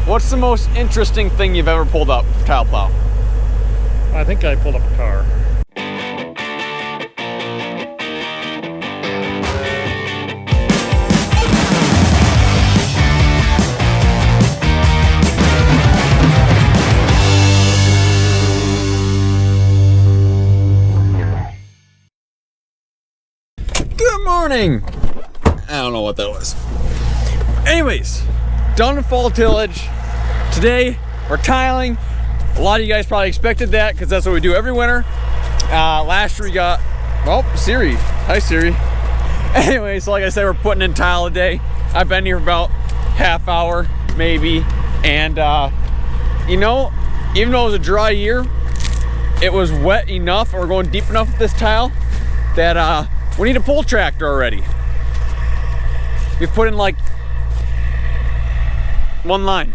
what's the most interesting thing you've ever pulled up for tile plow? I think I pulled up a car. Good morning. I don't know what that was. Anyways, done with fall tillage. Today we're tiling. A lot of you guys probably expected that because that's what we do every winter. Last year we got, well, Siri. Hi, Siri. Anyway, so like I said, we're putting in tile today. I've been here for about half hour, maybe. And, you know, even though it was a dry year, it was wet enough, or we're going deep enough with this tile that we need a pull tractor already. We've put in like one line.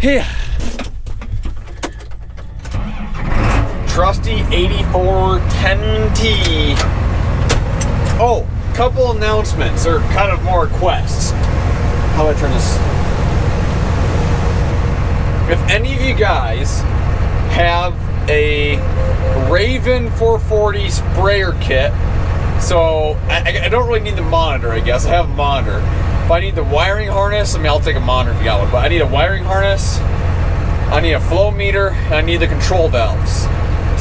Yeah. Trusty 8410T. Oh, couple announcements, or kind of more requests. How do I turn this? If any of you guys have a Raven 440 sprayer kit, so I don't really need the monitor, I guess. I have a monitor, but I need the wiring harness. I mean, I'll take a monitor if you got one, but I need a wiring harness, I need a flow meter, and I need the control valves.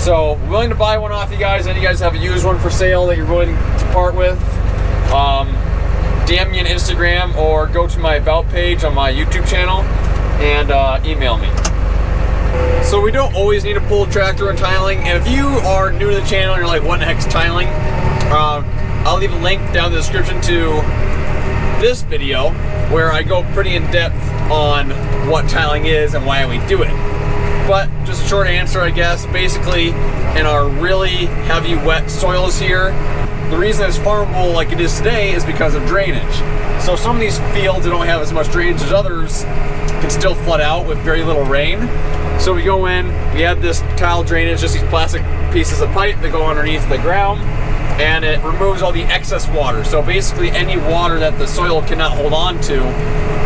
So, willing to buy one off you guys. Any of you guys have a used one for sale that you're willing to part with, DM me on Instagram or go to my About page on my YouTube channel and email me. So we don't always need a pull tractor and tiling, and if you are new to the channel and you're like, what the heck's tiling? I'll leave a link down in the description to this video where I go pretty in depth on what tiling is and why we do it. But just a short answer, I guess, basically in our really heavy wet soils here, the reason it's farmable like it is today is because of drainage. So some of these fields that don't have as much drainage as others can still flood out with very little rain. So we go in, we have this tile drainage, just these plastic pieces of pipe that go underneath the ground, and it removes all the excess water. So basically any water that the soil cannot hold on to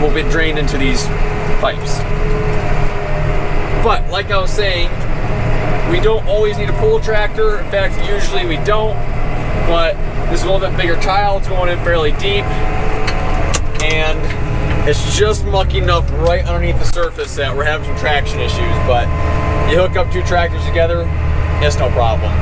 will be drained into these pipes. But like I was saying, we don't always need a pull tractor. In fact, usually we don't, but this is a little bit bigger tile. It's going in fairly deep, and it's just mucky enough right underneath the surface that we're having some traction issues. But you hook up two tractors together, it's no problem.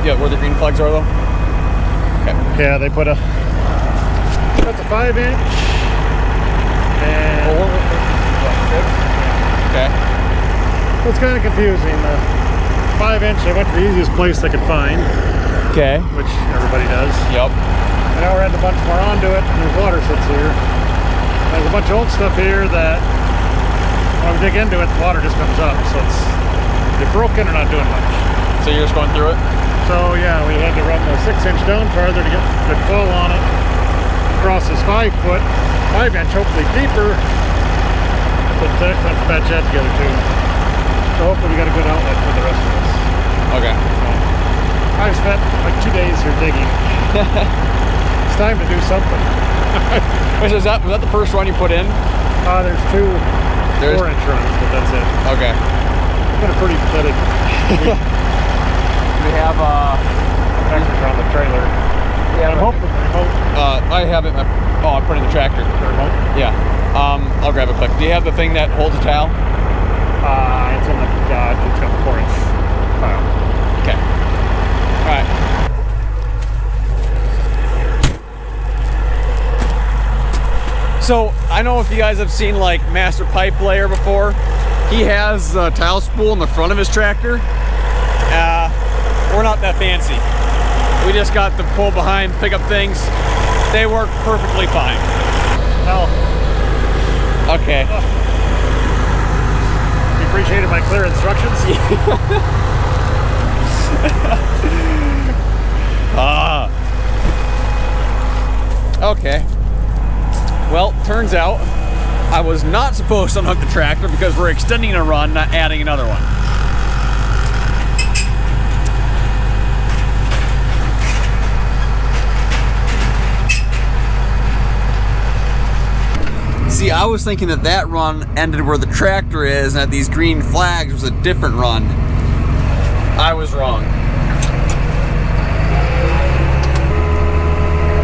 Where the green flags are though? Okay. Yeah, they put a, that's a 5-inch and 6? Okay. It's kind of confusing. 5-inch, I went to the easiest place I could find. Okay. Which everybody does. Yep. And now we're adding a bunch more onto it, and there's water sits here. There's a bunch of old stuff here that when we dig into it, the water just comes up. So it's, they're broken or not doing much. So you're just going through it? So yeah, we had to run the 6-inch down farther to get the fall on it. Across this 5-inch, hopefully deeper. But that's not bad jet together too. So hopefully we got a good outlet for the rest of this. Okay. So I've spent like 2 days here digging. It's time to do something. Which was that the first one you put in? There's two 4-inch runs, but that's it. Okay. It's been a pretty pathetic week. We have extras on the trailer. Yeah, I'm hoping I have it. Oh, I put it in the tractor. Yeah. I'll grab it quick. Do you have the thing that holds a towel? It's in the Dodge. It's got the 4-inch plow. Okay. All right. So I don't know if you guys have seen like Master Pipe Layer before. He has a towel spool in the front of his tractor. We're not that fancy. We just got the pull behind pickup things. They work perfectly fine. Well, okay. You appreciated my clear instructions? Okay. Well, turns out I was not supposed to unhook the tractor because we're extending a run, not adding another one. See, I was thinking that that run ended where the tractor is and that these green flags was a different run. I was wrong.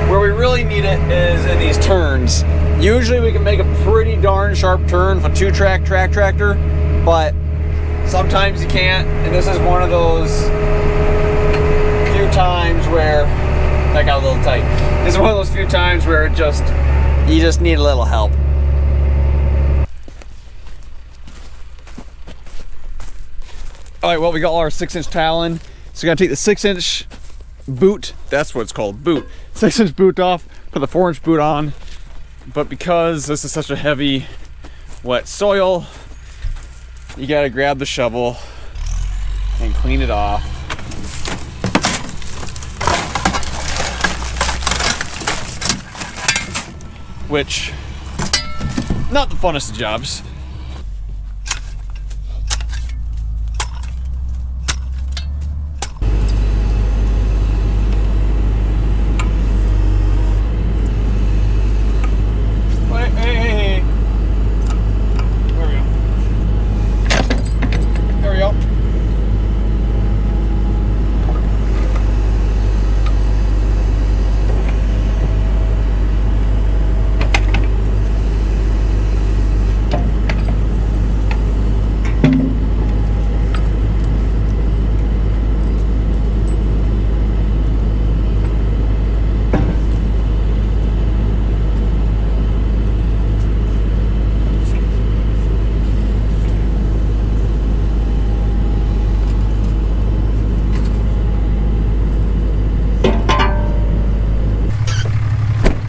Where we really need it is in these turns. Usually we can make a pretty darn sharp turn with a 2-track tractor, but sometimes you can't, and this is one of those few times where that got a little tight. This is one of those few times where you just need a little help. All right, well, we got all our 6-inch towel in, so we're gonna take the 6-inch boot, that's what it's called, boot. 6-inch boot off, put the 4-inch boot on, but because this is such a heavy, wet soil, you gotta grab the shovel and clean it off. Which, not the funnest of jobs.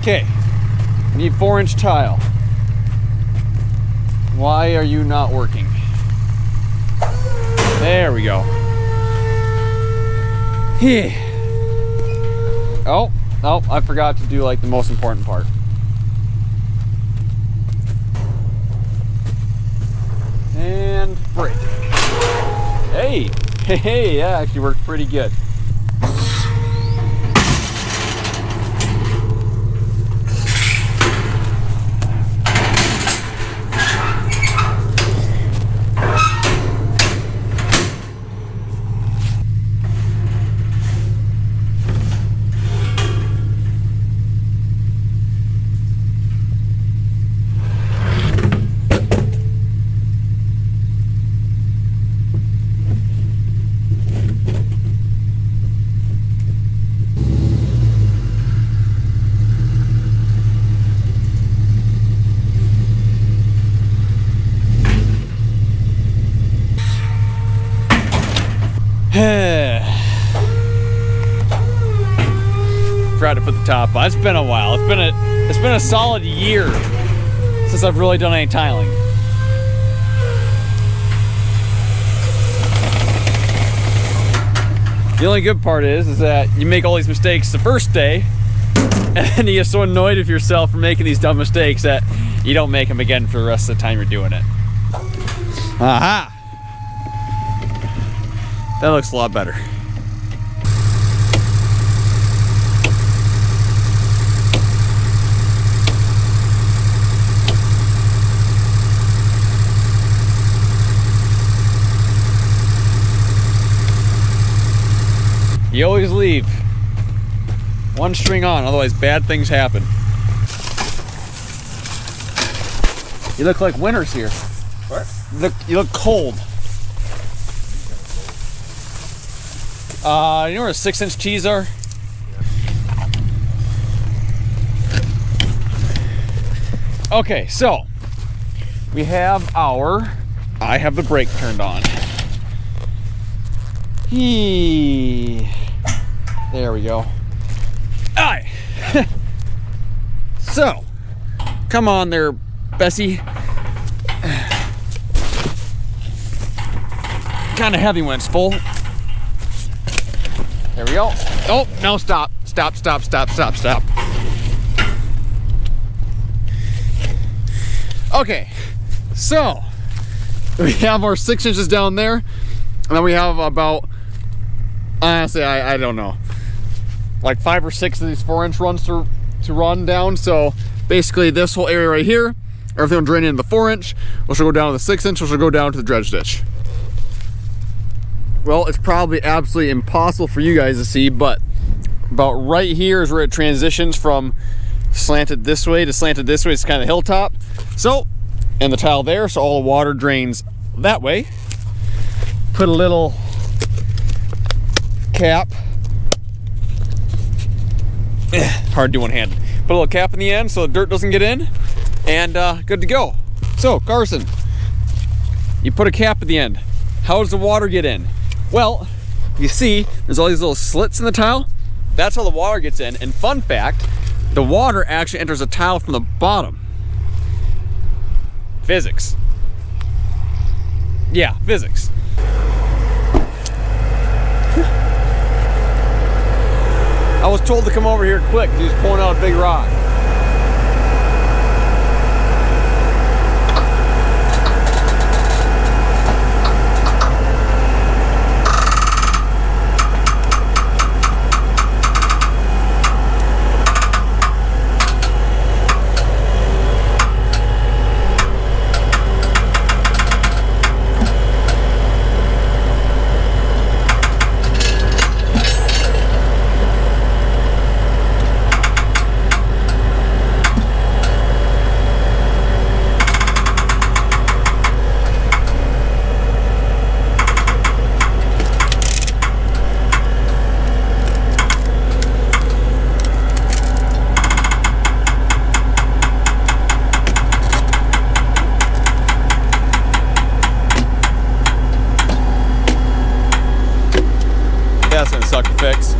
Okay, need 4-inch tile. Why are you not working? There we go. Oh, I forgot to do like the most important part. And brake. Hey, that actually worked pretty good. Forgot to put the top on. It's been a while. It's been a solid year since I've really done any tiling. The only good part is that you make all these mistakes the first day, and then you get so annoyed with yourself for making these dumb mistakes that you don't make them again for the rest of the time you're doing it. Aha! That looks a lot better. You always leave One string on, otherwise bad things happen. You look like winters here. What? You look cold. You know where 6-inch tees are? Okay, so we have I have the brake turned on. There we go. Alright. So, come on there, Bessie. Kind of heavy when it's full. There we go. Oh, no, stop. Stop. Okay, so we have our 6 inches down there, and then we have about, honestly, I don't know, like 5 or 6 of these 4-inch runs to run down. So basically this whole area right here, everything will drain into the 4-inch, which will go down to the 6-inch, which will go down to the dredge ditch. Well, it's probably absolutely impossible for you guys to see, but about right here is where it transitions from slanted this way to slanted this way. It's kind of hilltop. So, and the tile there, so all the water drains that way. Put a little cap. Hard to do one-handed. Put a little cap in the end so the dirt doesn't get in, and good to go. So, Carson, you put a cap at the end. How does the water get in? Well, you see, there's all these little slits in the tile. That's how the water gets in. And fun fact, the water actually enters the tile from the bottom. Physics. Yeah, physics. I was told to come over here quick. He was pulling out a big rock. That's gonna suck to fix.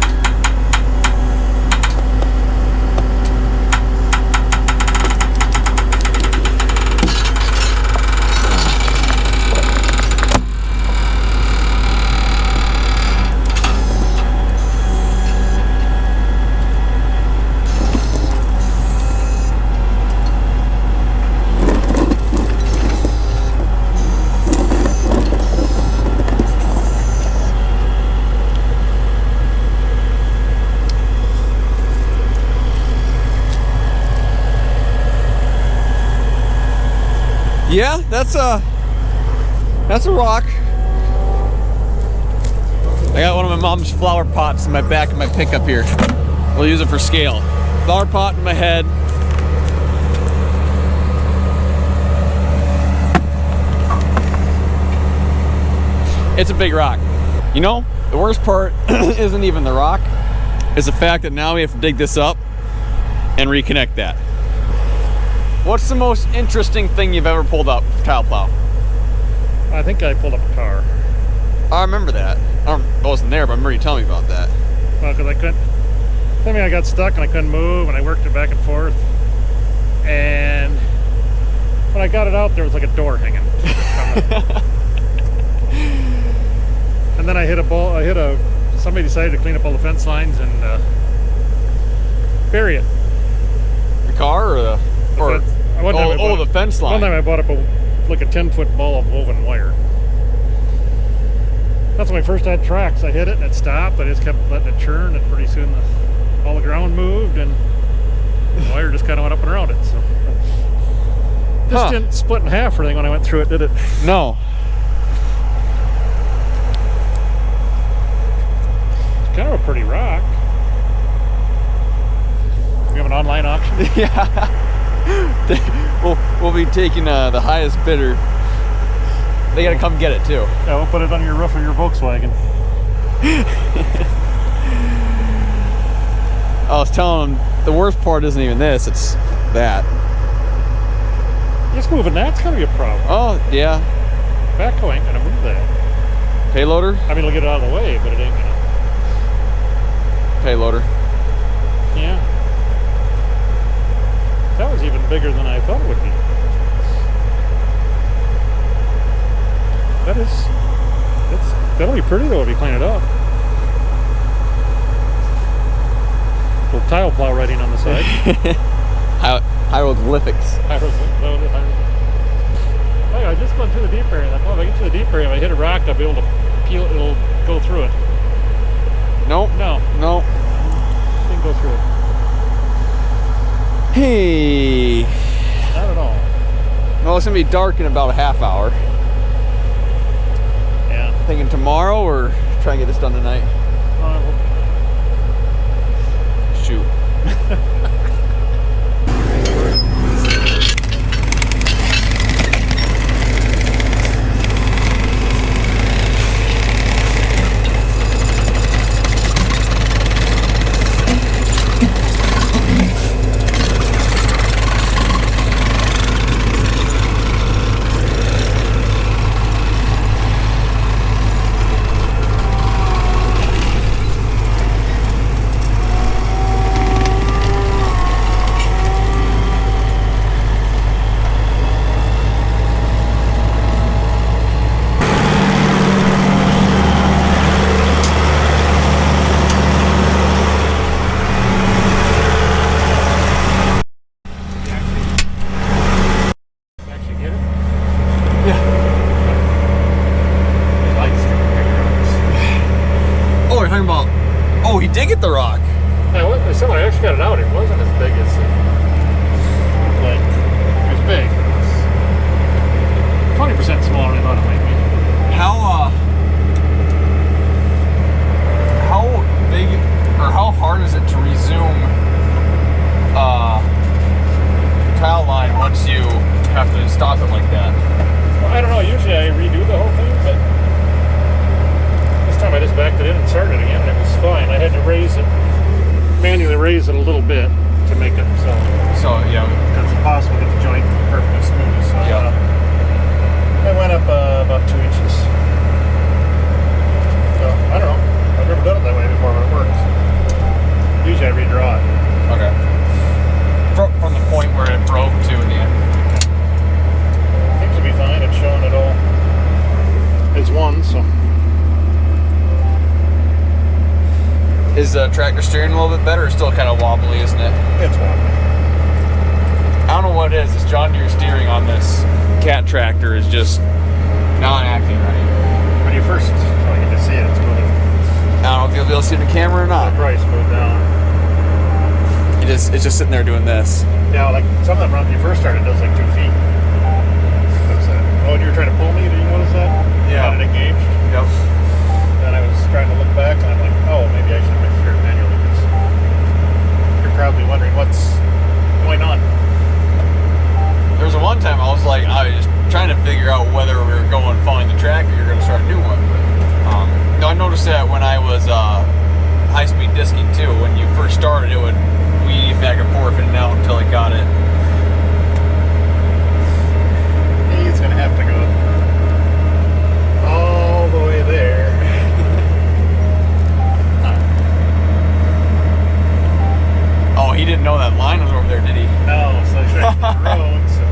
Yeah, that's a rock. I got one of my mom's flower pots in my back of my pickup here. We'll use it for scale. Flower pot in my head. It's a big rock. You know, the worst part isn't even the rock. It's the fact that now we have to dig this up and reconnect that. What's the most interesting thing you've ever pulled up for tile plow? I think I pulled up a car. I remember that. I wasn't there, but I remember you telling me about that. Well, because I couldn't. I mean, I got stuck and I couldn't move, and I worked it back and forth. And when I got it out, there was like a door hanging. And then I hit a ball. Somebody decided to clean up all the fence lines and bury it. The car or the? The fence line. One time I bought up like a 10-foot ball of woven wire. That's when I first had tracks. I hit it and it stopped. I just kept letting it churn, and pretty soon all the ground moved and the wire just kind of went up and around it. So this didn't split in half or anything when I went through it, did it? No. It's kind of a pretty rock. online auction? Yeah. We'll be taking the highest bidder. They gotta come get it too. Yeah, we'll put it on your roof of your Volkswagen. I was telling them the worst part isn't even this, it's that. Just moving that's gonna be a problem. Oh, yeah. Backhoe ain't gonna move that. Payloader? I mean, it'll get it out of the way, but it ain't gonna. Payloader. Yeah. That was even bigger than I thought it would be. That'll be pretty though if you clean it up. Little tile plow writing on the side. Hieroglyphics. Hey, I just went through the deep area. I thought if I get to the deep area, if I hit a rock, I'll be able to peel it. It'll go through it. Nope. No. Nope. Didn't go through it. Hey. Not at all. Well, it's gonna be dark in about a half hour. Yeah. Thinking tomorrow or try and get this done tonight? Shoot. Oh, he did get the rock. Yeah, someone actually got it out. It wasn't as big as like it was big. It was 20% smaller than I thought it might be. How big or how hard is it to resume tile line once you have to stop it like that? Well, I don't know. Usually I redo the whole thing, but this time I just backed it in and started it again, and it was fine. I had to manually raise it a little bit to make it so. So yeah, because it's impossible to get the joint perfectly smooth. So yeah. I went up about 2 inches. So I don't know. I've never done it that way before, but it works. Usually I redraw it. Okay. From the point where it broke to the end. Seems to be fine. It's showing it all as one. So. Is the tractor steering a little bit better or still kind of wobbly, isn't it? It's wobbly. I don't know what it is. This John Deere steering on this cat tractor is just not acting right. When you first get to see it, it's moving. I don't know if you'll be able to see the camera or not. The price moved down. It's just sitting there doing this. Yeah, like some of them when you first started, it does like 2 feet. What's that? Oh, and you were trying to pull me? Did you notice that? Yeah. Got it engaged? Yep. Then I was trying to look back and I'm like, oh, maybe I should make sure manually because you're probably wondering what's going on. There was one time I was trying to figure out whether we were going following the track or you're going to start a new one. But no, I noticed that when I was high-speed disking too. When you first started, it would weave back and forth in and out until it got it. He's going to have to go all the way there. Oh, he didn't know that line was over there, did he? No, so I should have the road. So.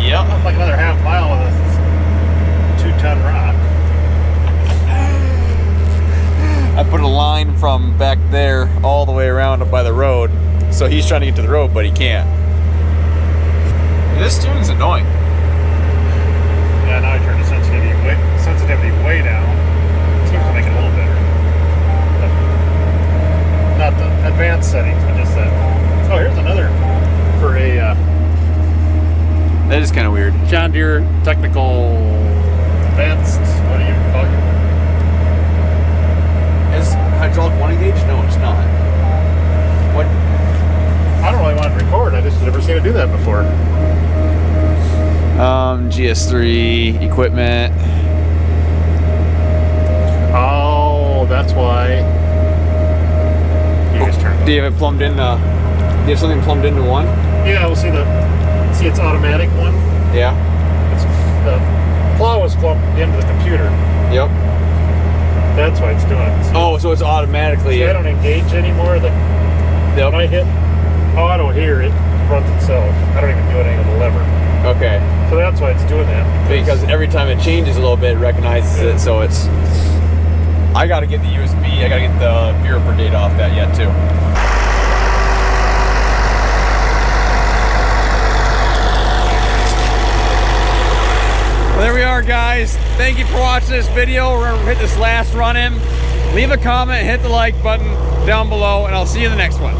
Yep. That's like another half mile with a 2-ton rock. I put a line from back there all the way around up by the road, so he's trying to get to the road, but he can't. This steering's annoying. Yeah, now I turned the sensitivity way down. It seems to make it a little better. But not the advanced settings, but just that. Oh, here's another for a That is kind of weird. John Deere technical advanced. What do you call it? Is hydraulic 1 gauge? No, it's not. What for? GS3 equipment. Oh, that's why. You just turned it Do you have it plumbed in? Do you have something plumbed into one? Yeah, we'll see it's automatic one. Yeah. It's the plow is plumbed into the computer. Yep. That's why it's doing it. Oh, so it's automatically. See, I don't engage anymore. When I hit auto here, it runs itself. I don't even do anything with the lever. Okay. So that's why it's doing that. Because every time it changes a little bit, it recognizes it. So it's. I got to get the USB. I got to get the viewer data off that yet too. Well, there we are, guys. Thank you for watching this video. We're gonna hit this last run in. Leave a comment, hit the like button down below, and I'll see you in the next one.